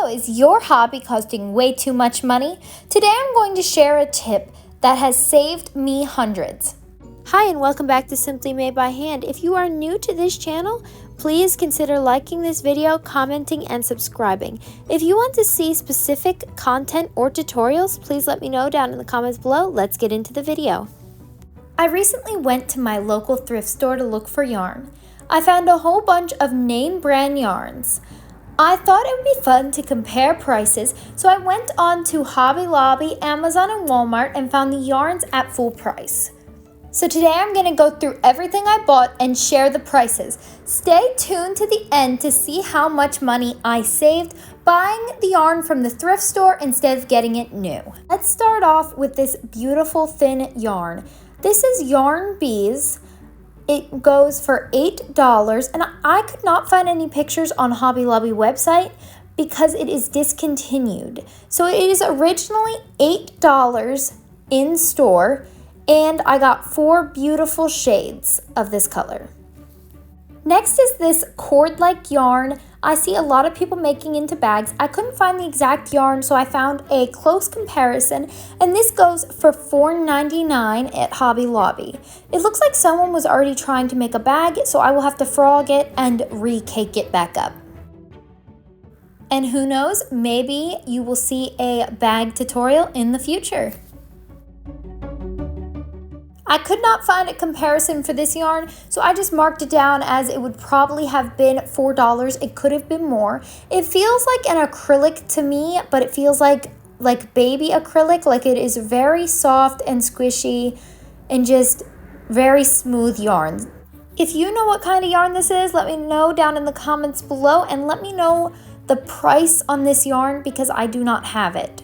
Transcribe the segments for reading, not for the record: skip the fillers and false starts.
is your hobby costing way too much money? Today I'm going to share a tip that has saved me hundreds. Hi and welcome back to Simply Made by Hand. If you are new to this channel, please consider liking this video, commenting, and subscribing. If you want to see specific content or tutorials, please let me know down in the comments below. Let's get into the video. I recently went to my local thrift store to look for yarn. I found a whole bunch of name brand yarns. I thought it would be fun to compare prices, so I went on to Hobby Lobby, Amazon, and Walmart and found the yarns at full price. So today I'm going to go through everything I bought and share the prices. Stay tuned to the end to see how much money I saved buying the yarn from the thrift store instead of getting it new. Let's start off with this beautiful thin yarn. This is Yarn Bees. It goes for $8, and I could not find any pictures on Hobby Lobby website because it is discontinued. So it is originally $8 in store, and I got 4 beautiful shades of this color. Next is this cord-like yarn. I see a lot of people making into bags. I couldn't find the exact yarn, so I found a close comparison, and this goes for $4.99 at Hobby Lobby. It looks like someone was already trying to make a bag, so I will have to frog it and re-cake it back up. And who knows, maybe you will see a bag tutorial in the future. I could not find a comparison for this yarn, so I just marked it down as it would probably have been $4. It could have been more. It feels like an acrylic to me, but it feels like baby acrylic, like it is very soft and squishy and just very smooth yarn. If you know what kind of yarn this is, let me know down in the comments below, and let me know the price on this yarn because I do not have it.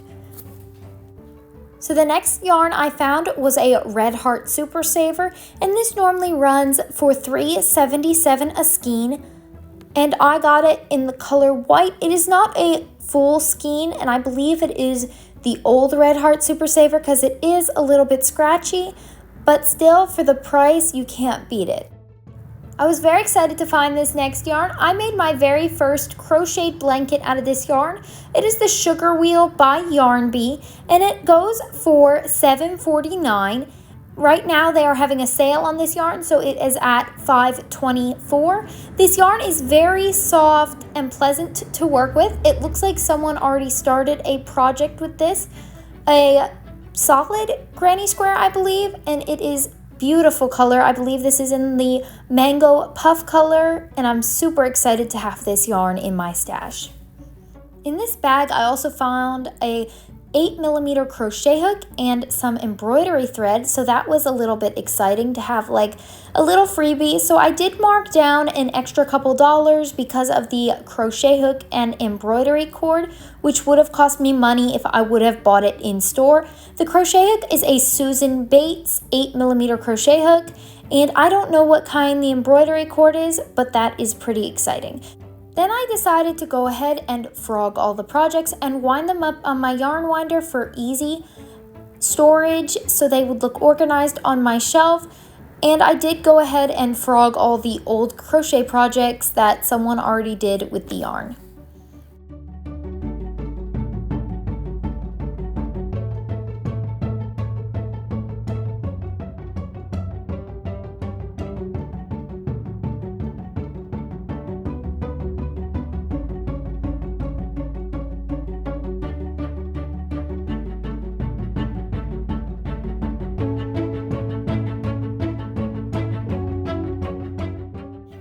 So the next yarn I found was a Red Heart Super Saver, and this normally runs for $3.77 a skein, and I got it in the color white. It is not a full skein, and I believe it is the old Red Heart Super Saver because it is a little bit scratchy, but still for the price you can't beat it. I was very excited to find this next yarn. I made my very first crocheted blanket out of this yarn. It is the Sugar Wheel by Yarn Bee, and it goes for $7.49. Right now they are having a sale on this yarn, so it is at $5.24. This yarn is very soft and pleasant to work with. It looks like someone already started a project with this, a solid granny square, I believe, and it is beautiful color. I believe this is in the Mango Puff color, and I'm super excited to have this yarn in my stash. In this bag, I also found a 8mm crochet hook and some embroidery thread, so that was a little bit exciting to have like a little freebie. So I did mark down an extra couple dollars because of the crochet hook and embroidery cord, which would have cost me money if I would have bought it in store. The crochet hook is a Susan Bates 8mm crochet hook, and I don't know what kind the embroidery cord is, but that is pretty exciting. Then I decided to go ahead and frog all the projects and wind them up on my yarn winder for easy storage so they would look organized on my shelf. And I did go ahead and frog all the old crochet projects that someone already did with the yarn.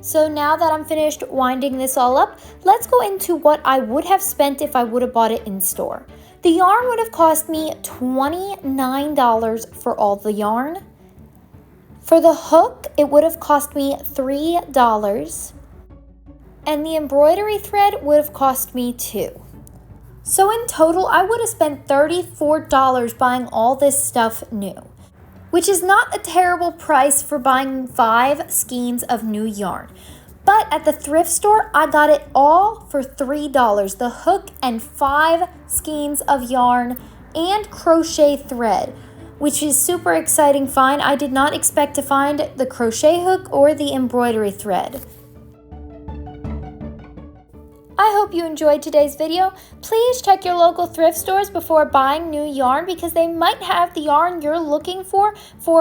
So now that I'm finished winding this all up, let's go into what I would have spent if I would have bought it in store. The yarn would have cost me $29 for all the yarn. For the hook, it would have cost me $3. And the embroidery thread would have cost me $2. So in total, I would have spent $34 buying all this stuff new, which is not a terrible price for buying 5 skeins of new yarn. But at the thrift store, I got it all for $3, the hook and 5 skeins of yarn and crochet thread, which is super exciting find. I did not expect to find the crochet hook or the embroidery thread. I hope you enjoyed today's video. Please check your local thrift stores before buying new yarn because they might have the yarn you're looking for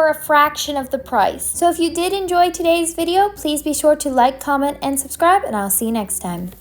a fraction of the price. So if you did enjoy today's video, please be sure to like, comment, and subscribe, and I'll see you next time.